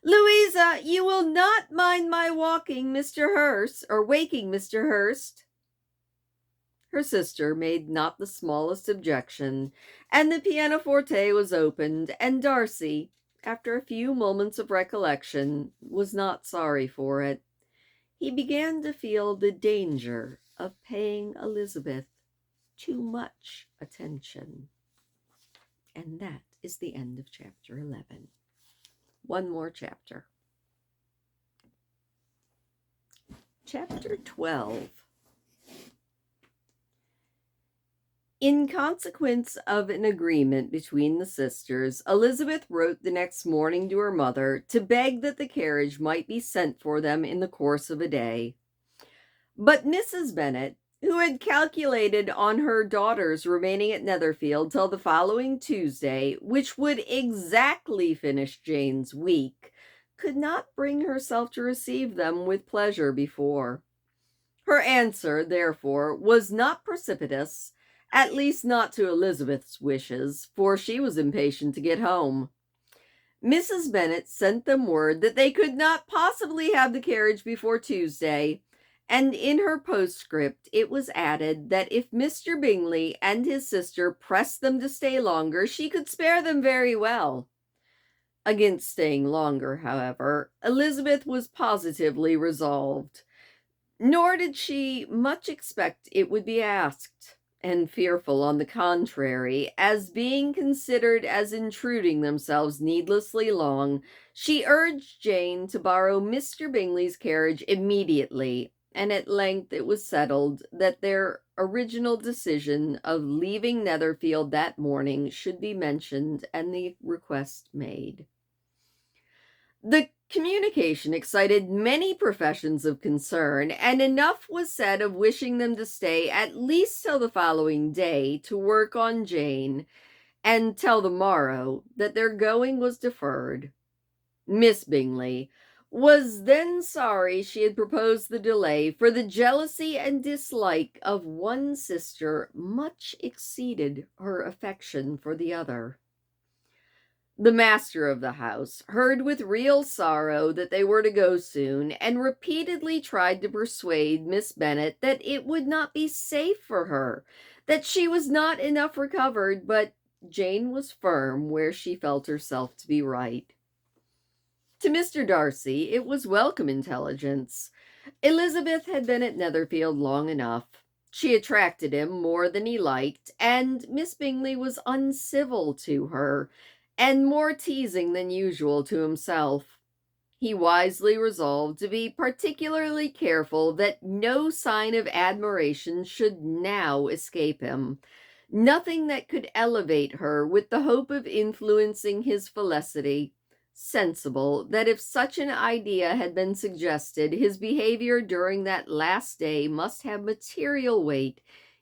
Louisa, you will not mind my waking Mr. Hurst? Her sister made not the smallest objection, and the pianoforte was opened, and Darcy, after a few moments of recollection, was not sorry for it. He began to feel the danger of paying Elizabeth too much attention. And that is the end of chapter 11. One more chapter. Chapter 12. In consequence of an agreement between the sisters, Elizabeth wrote the next morning to her mother to beg that the carriage might be sent for them in the course of a day. But Mrs. Bennet, who had calculated on her daughters remaining at Netherfield till the following Tuesday, which would exactly finish Jane's week, could not bring herself to receive them with pleasure before. Her answer, therefore, was not precipitous, at least not to Elizabeth's wishes, for she was impatient to get home. Mrs. Bennet sent them word that they could not possibly have the carriage before Tuesday, and in her postscript it was added that if Mr. Bingley and his sister pressed them to stay longer, she could spare them very well. Against staying longer, however, Elizabeth was positively resolved, nor did she much expect it would be asked, and fearful, on the contrary, as being considered as intruding themselves needlessly long, she urged Jane to borrow Mr. Bingley's carriage immediately, and at length it was settled that their original decision of leaving Netherfield that morning should be mentioned and the request made. The Communication excited many professions of concern, and enough was said of wishing them to stay at least till the following day to work on Jane, and tell the morrow that their going was deferred. Miss Bingley was then sorry she had proposed the delay, for the jealousy and dislike of one sister much exceeded her affection for the other. The master of the house heard with real sorrow that they were to go soon, and repeatedly tried to persuade Miss Bennet that it would not be safe for her, that she was not enough recovered, but Jane was firm where she felt herself to be right. To Mr. Darcy it was welcome intelligence. Elizabeth had been at Netherfield long enough. She attracted him more than he liked, and Miss Bingley was uncivil to her, and more teasing than usual to himself. He wisely resolved to be particularly careful that no sign of admiration should now escape him, nothing that could elevate her with the hope of influencing his felicity, sensible that if such an idea had been suggested, his behavior during that last day must have material weight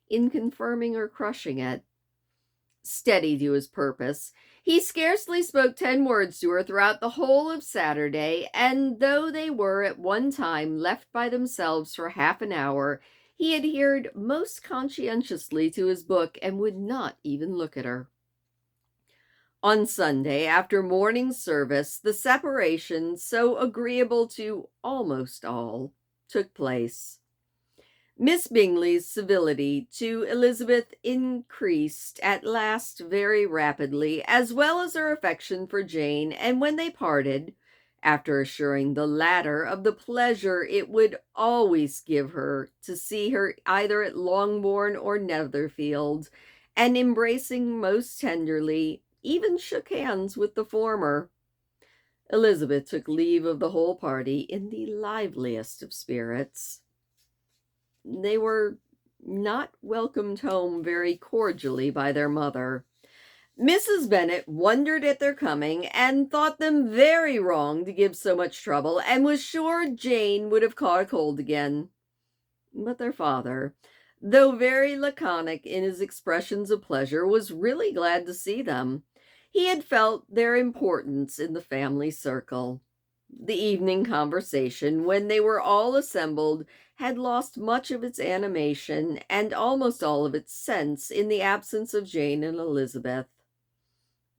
in confirming or crushing it. Steady to his purpose, he scarcely spoke 10 words to her throughout the whole of Saturday, and though they were at one time left by themselves for half an hour, he adhered most conscientiously to his book and would not even look at her. On Sunday, after morning service, the separation, so agreeable to almost all, took place. Miss Bingley's civility to Elizabeth increased at last very rapidly, as well as her affection for Jane, and when they parted, after assuring the latter of the pleasure it would always give her to see her either at Longbourn or Netherfield, and embracing most tenderly, even shook hands with the former, Elizabeth took leave of the whole party in the liveliest of spirits. They were not welcomed home very cordially by their mother. Mrs. Bennet wondered at their coming, and thought them very wrong to give so much trouble, and was sure Jane would have caught a cold again. But their father, though very laconic in his expressions of pleasure, was really glad to see them. He had felt their importance in the family circle. The evening conversation, when they were all assembled, had lost much of its animation and almost all of its sense in the absence of Jane and Elizabeth.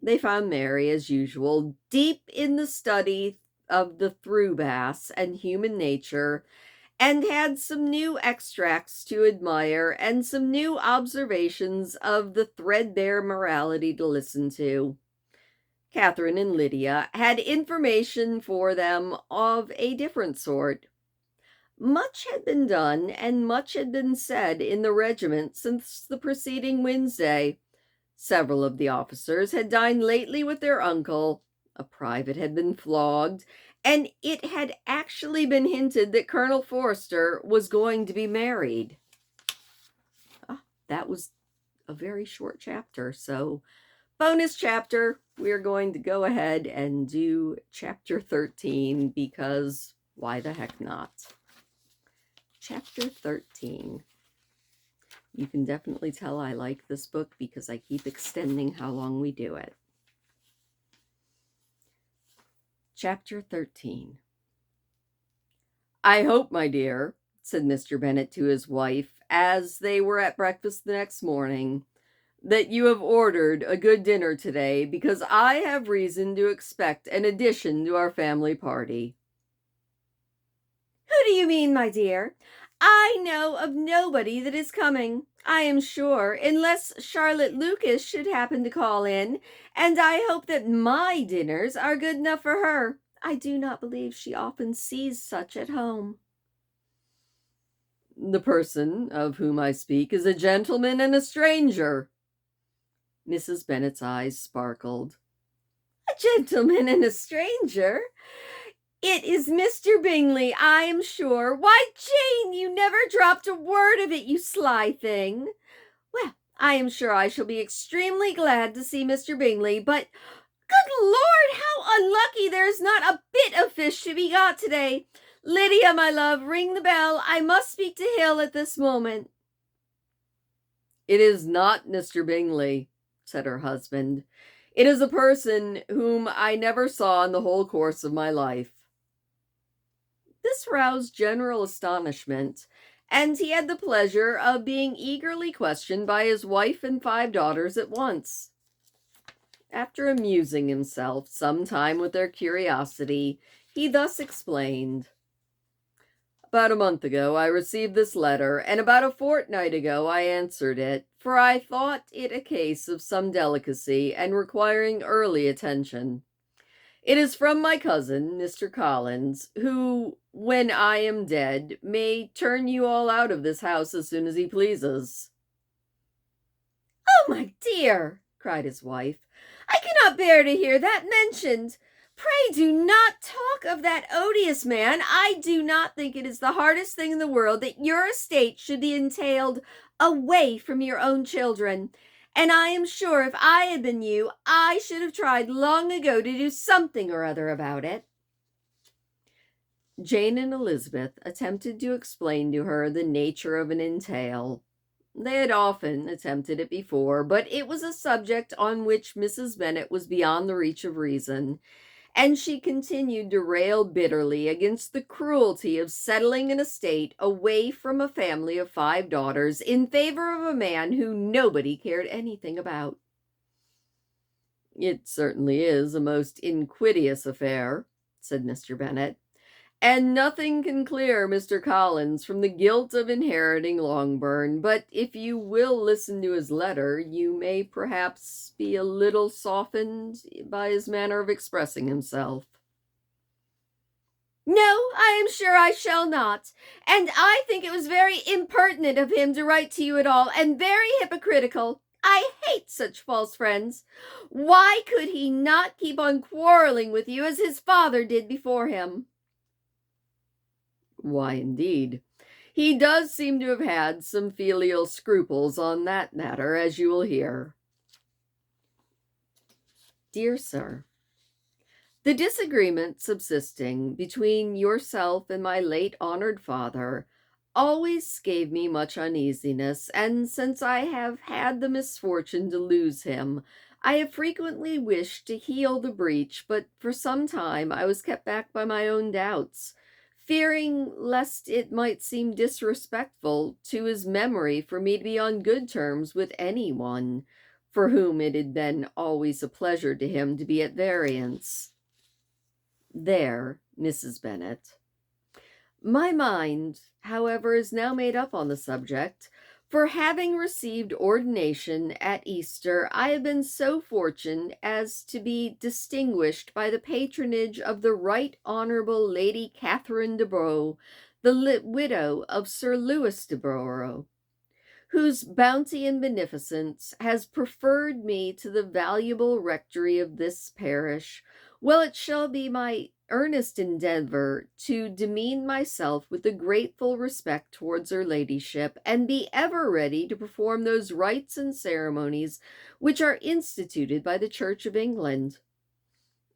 They found Mary, as usual, deep in the study of the throughbass and human nature, and had some new extracts to admire and some new observations of the threadbare morality to listen to. Catherine and Lydia had information for them of a different sort. Much had been done and much had been said in the regiment since the preceding Wednesday. Several of the officers had dined lately with their uncle, a private had been flogged, and it had actually been hinted that Colonel Forster was going to be married. That was a very short chapter, so bonus chapter. We're going to go ahead and do chapter 13 because why the heck not? Chapter 13. You can definitely tell I like this book because I keep extending how long we do it. Chapter 13. I hope, my dear, said Mr. Bennet to his wife, as they were at breakfast the next morning, that you have ordered a good dinner today, because I have reason to expect an addition to our family party. Who do you mean, my dear? I know of nobody that is coming, I am sure, unless Charlotte Lucas should happen to call in, and I hope that my dinners are good enough for her. I do not believe she often sees such at home. The person of whom I speak is a gentleman and a stranger. Mrs. Bennet's eyes sparkled. A gentleman and a stranger? It is Mr. Bingley, I am sure. Why, Jane, you never dropped a word of it, you sly thing. Well, I am sure I shall be extremely glad to see Mr. Bingley, but Good Lord, how unlucky there's not a bit of fish to be got today. Lydia, my love, ring the bell. I must speak to Hill at this moment. It is not Mr. Bingley, said her husband. It is a person whom I never saw in the whole course of my life. This roused general astonishment, and he had the pleasure of being eagerly questioned by his wife and 5 daughters at once. After amusing himself some time with their curiosity, he thus explained. About a month ago I received this letter, and about a fortnight ago I answered it, for I thought it a case of some delicacy and requiring early attention. It is from my cousin, Mr. Collins, who, when I am dead, may turn you all out of this house as soon as he pleases. Oh, my dear, cried his wife, I cannot bear to hear that mentioned. Pray do not talk of that odious man. I do not think it is the hardest thing in the world that your estate should be entailed away from your own children. And I am sure if I had been you, I should have tried long ago to do something or other about it. Jane and Elizabeth attempted to explain to her the nature of an entail. They had often attempted it before, but it was a subject on which Mrs. Bennet was beyond the reach of reason, and she continued to rail bitterly against the cruelty of settling an estate away from a family of 5 daughters in favor of a man who nobody cared anything about. It certainly is a most inquidious affair, said Mr. Bennet, and nothing can clear Mr. Collins from the guilt of inheriting Longbourn, but if you will listen to his letter, you may perhaps be a little softened by his manner of expressing himself. No, I am sure I shall not. And I think it was very impertinent of him to write to you at all, and very hypocritical. I hate such false friends. Why could he not keep on quarreling with you as his father did before him? Why, indeed. He does seem to have had some filial scruples on that matter, as you will hear. Dear Sir, the disagreement subsisting between yourself and my late honored father always gave me much uneasiness, and since I have had the misfortune to lose him, I have frequently wished to heal the breach, but for some time I was kept back by my own doubts, fearing lest it might seem disrespectful to his memory for me to be on good terms with anyone for whom it had been always a pleasure to him to be at variance. There, Mrs. Bennet. My mind, however, is now made up on the subject, for having received ordination at Easter, I have been so fortunate as to be distinguished by the patronage of the Right Honourable Lady Catherine de Bourgh, the widow of Sir Lewis de Bourgh, whose bounty and beneficence has preferred me to the valuable rectory of this parish, while it shall be my earnest endeavour to demean myself with a grateful respect towards her ladyship, and be ever ready to perform those rites and ceremonies which are instituted by the Church of England.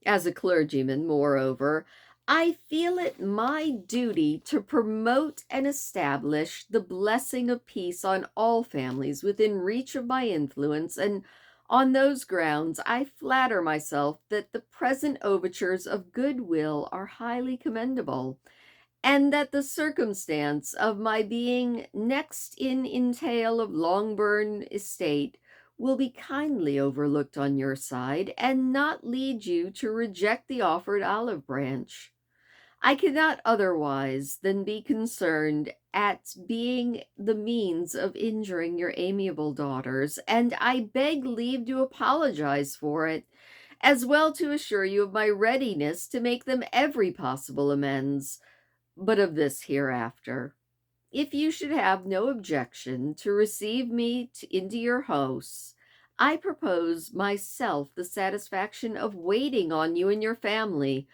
As a clergyman, moreover, I feel it my duty to promote and establish the blessing of peace on all families within reach of my influence, and on those grounds I flatter myself that the present overtures of goodwill are highly commendable, and that the circumstance of my being next in entail of Longbourn estate will be kindly overlooked on your side, and not lead you to reject the offered olive branch. I cannot otherwise than be concerned at being the means of injuring your amiable daughters, and I beg leave to apologize for it, as well to assure you of my readiness to make them every possible amends, but of this hereafter. If you should have no objection to receive me into your house, I propose myself the satisfaction of waiting on you and your family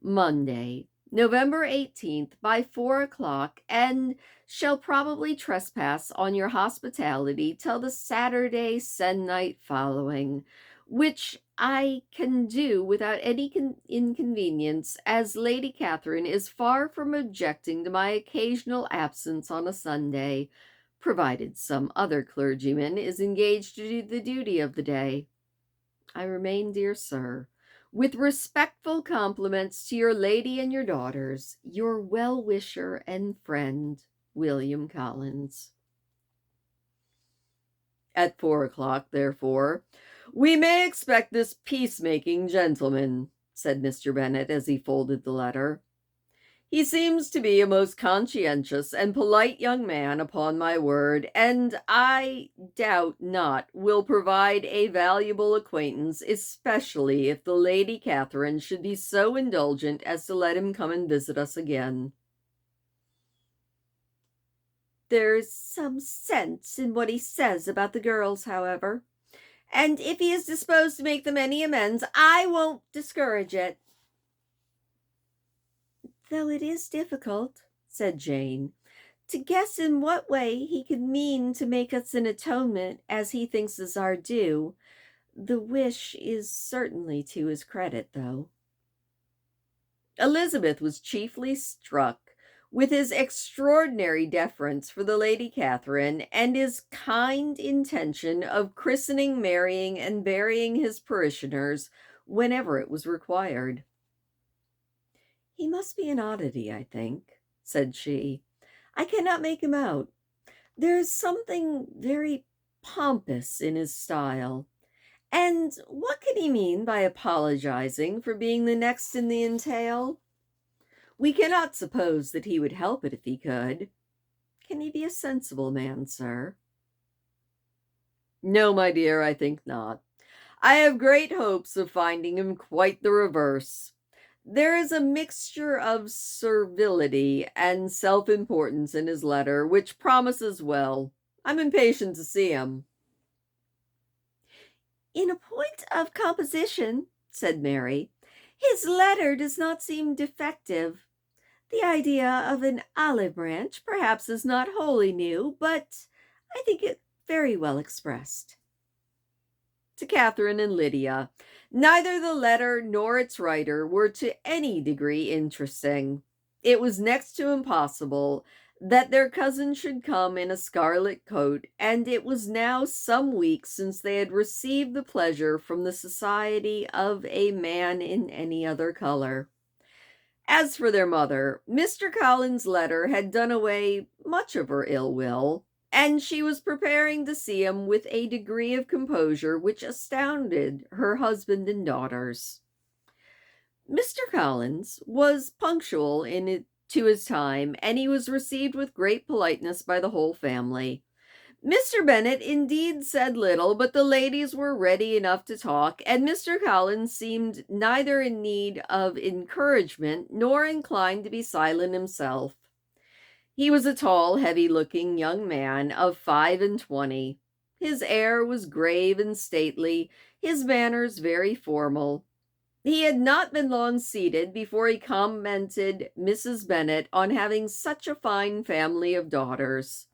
Monday, November 18th by 4 o'clock, and shall probably trespass on your hospitality till the Saturday se'nnight following, which I can do without any inconvenience, as Lady Catherine is far from objecting to my occasional absence on a Sunday, provided some other clergyman is engaged to do the duty of the day. I remain, dear sir, with respectful compliments to your lady and your daughters, your well-wisher and friend, William Collins. At 4 o'clock, therefore, we may expect this peacemaking gentleman, said Mr. Bennet as he folded the letter. He seems to be a most conscientious and polite young man, upon my word, and I doubt not will provide a valuable acquaintance, especially if the Lady Catherine should be so indulgent as to let him come and visit us again. There's some sense in what he says about the girls, however, and if he is disposed to make them any amends, I won't discourage it. Though it is difficult, said Jane, to guess in what way he could mean to make us an atonement as he thinks is our due. The wish is certainly to his credit, though. Elizabeth was chiefly struck with his extraordinary deference for the Lady Catherine, and his kind intention of christening, marrying, and burying his parishioners whenever it was required. He must be an oddity, I think, said she. I cannot make him out. There is something very pompous in his style. And what can he mean by apologizing for being the next in the entail? We cannot suppose that he would help it if he could. Can he be a sensible man, sir? No, my dear, I think not. I have great hopes of finding him quite the reverse. There is a mixture of servility and self-importance in his letter, which promises well. I'm impatient to see him. In a point of composition, said Mary, his letter does not seem defective. The idea of an olive branch perhaps is not wholly new, but I think it very well expressed. To Catherine and Lydia, neither the letter nor its writer were to any degree interesting. It was next to impossible that their cousin should come in a scarlet coat, and it was now some weeks since they had received the pleasure from the society of a man in any other color. As for their mother, Mr. Collins' letter had done away much of her ill will, and she was preparing to see him with a degree of composure which astounded her husband and daughters. Mr. Collins was punctual to his time, and he was received with great politeness by the whole family. Mr. Bennet indeed said little, but the ladies were ready enough to talk, and Mr. Collins seemed neither in need of encouragement nor inclined to be silent himself. He was a tall, heavy-looking young man of 25. His air was grave and stately, his manners very formal. He had not been long seated before he complimented Mrs. Bennet on having such a fine family of daughters.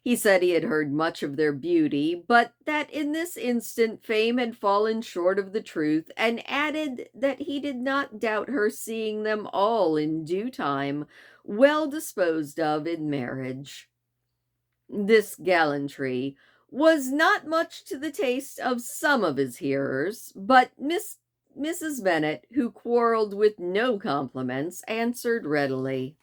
He said he had heard much of their beauty, but that in this instant fame had fallen short of the truth, and added that he did not doubt her seeing them all in due time well disposed of in marriage. This gallantry was not much to the taste of some of his hearers, but Mrs. Bennet, who quarreled with no compliments, answered readily.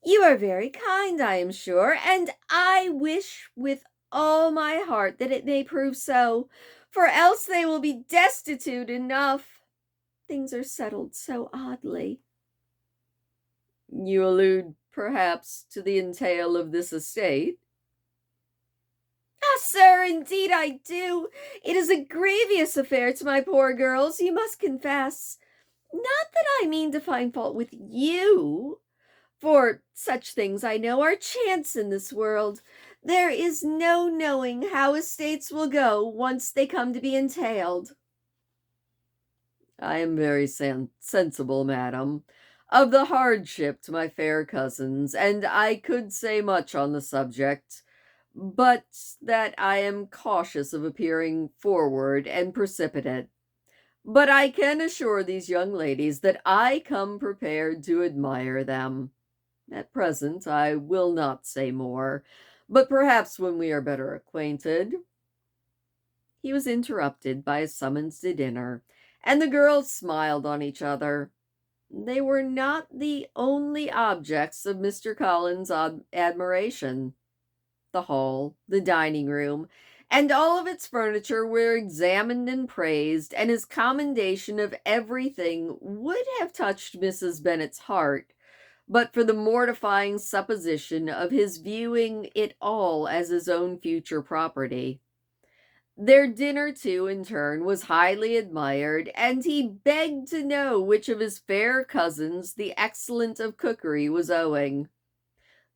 You are very kind, I am sure, and I wish with all my heart that it may prove so, for else they will be destitute enough. Things are settled so oddly. You allude, perhaps, to the entail of this estate? Ah, sir, indeed I do. It is a grievous affair to my poor girls, you must confess. Not that I mean to find fault with you, for such things, I know, are chance in this world. There is no knowing how estates will go once they come to be entailed. I am very sensible, madam, of the hardship to my fair cousins, and I could say much on the subject. but that I am cautious of appearing forward and precipitate. But I can assure these young ladies that I come prepared to admire them. At present, I will not say more, but perhaps when we are better acquainted. He was interrupted by a summons to dinner, and the girls smiled on each other. They were not the only objects of Mr. Collins' admiration. The hall, the dining room, and all of its furniture were examined and praised, and his commendation of everything would have touched Mrs. Bennet's heart, but for the mortifying supposition of his viewing it all as his own future property. Their dinner, too, in turn, was highly admired, and he begged to know which of his fair cousins the excellence of cookery was owing.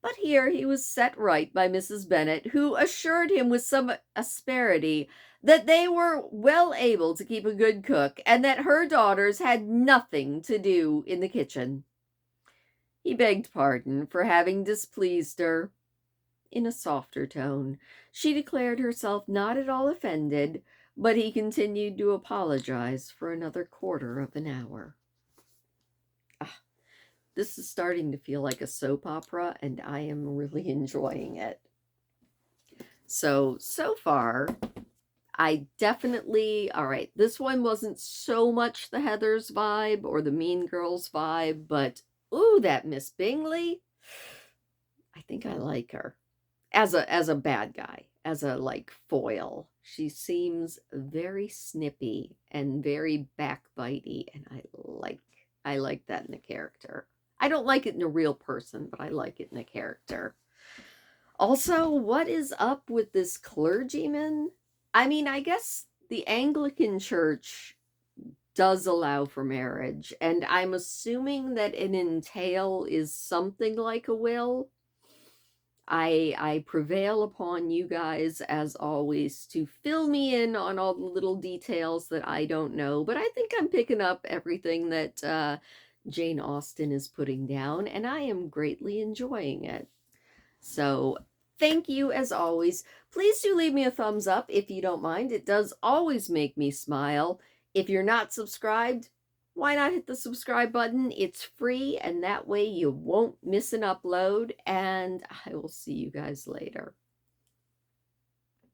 But here he was set right by Mrs. Bennet, who assured him with some asperity that they were well able to keep a good cook, and that her daughters had nothing to do in the kitchen. He begged pardon for having displeased her. In a softer tone, she declared herself not at all offended, but he continued to apologize for another quarter of an hour. This is starting to feel like a soap opera, and I am really enjoying it. So far, I definitely, all right, this one wasn't so much the Heathers vibe or the Mean Girls vibe, but ooh, that Miss Bingley, I think I like her as a bad guy, as a like foil. She seems very snippy and very backbitey, and I like that in a character. I don't like it in a real person, but I like it in a character. Also, what is up with this clergyman? I mean, I guess the Anglican Church does allow for marriage, and I'm assuming that an entail is something like a will. I prevail upon you guys, as always, to fill me in on all the little details that I don't know, but I think I'm picking up everything that Jane Austen is putting down, and I am greatly enjoying it. So, thank you as always. Please do leave me a thumbs up if you don't mind. It does always make me smile. If you're not subscribed, why not hit the subscribe button? It's free, and that way you won't miss an upload, and I will see you guys later.